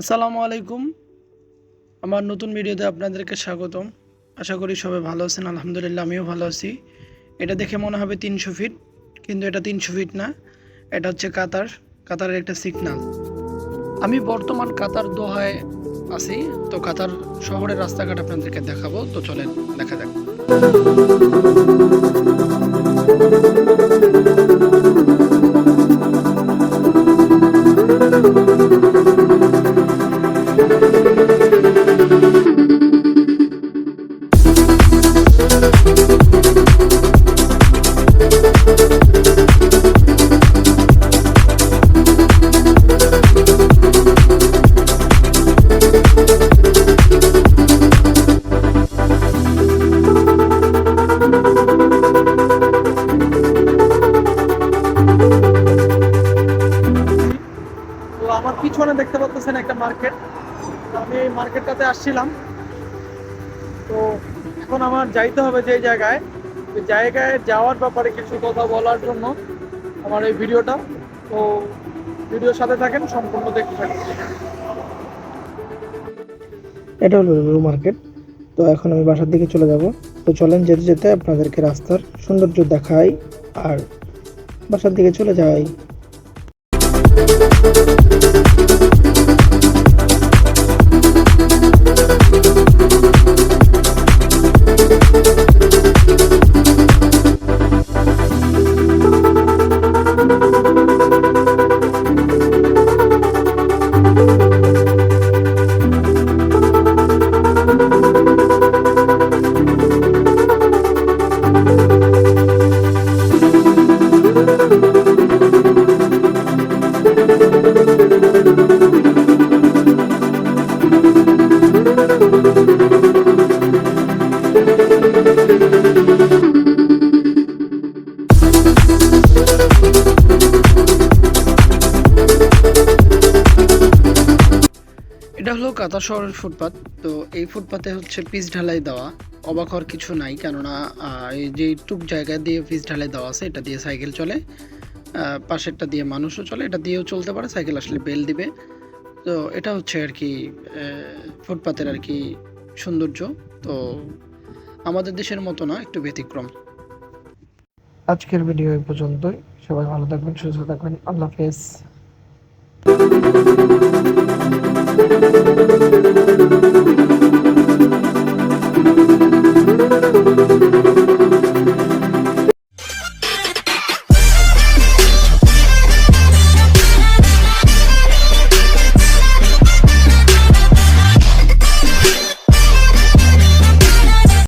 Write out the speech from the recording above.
আসসালামু আলাইকুম। আমার নতুন ভিডিওতে আপনাদেরকে স্বাগতম। আশা করি সবাই ভালো আছেন। আলহামদুলিল্লাহ আমিও ভালো আছি। এটা দেখে মনে হবে 300 ফিট, কিন্তু এটা 300 ফিট না। এটা হচ্ছে কাতারের একটা সিগন্যাল। আমি বর্তমান কাতার দোহায় আছি। তো কাতার শহরের রাস্তাঘাট আপনাদেরকে দেখাবো। তো চলেন দেখা যাক। তো আমার পিছনে দেখতে পাচ্ছেন একটা মার্কেট। আমি এই মার্কেটটাতে আসছিলাম। তো এখন আমার যাইতে হবে যে জায়গায়, ওই জায়গায় যাওয়ার ব্যাপারে কিছু কথা বলার জন্য আমার এই ভিডিওটা। তো ভিডিওর সাথে থাকেন, সম্পূর্ণ দেখতে থাকেন। এটা হলো রু মার্কেট। তো এখন আমি বাসার দিকে চলে যাব। তো চলেন যেতে যেতে আপনাদেরকে রাস্তার সৌন্দর্য দেখাই আর বাসার দিকে চলে যাই। এটা হলো কাতার শহরের ফুটপাত। তো এই ফুটপাতে হচ্ছে পিচ ঢালাই দেওয়া। অবাক হওয়ার কিছু নাই, কেননা এই যে টুক জায়গা দিয়ে পিচ ঢালাই দেওয়া আছে, এটা দিয়ে সাইকেল চলে, পাশেরটা দিয়ে মানুষও চলে, এটা দিয়েও চলতে পারে, সাইকেল আসলে বেল দিবে। তো এটা হচ্ছে আর কি ফুটপাতের আর কি সৌন্দর্য। তো আমাদের দেশের মতো না, একটু ব্যতিক্রম। আজকের ভিডিও এই পর্যন্তই। সবাই ভালো থাকবেন, সুস্থ থাকবেন। আল্লাহ হাফেজ।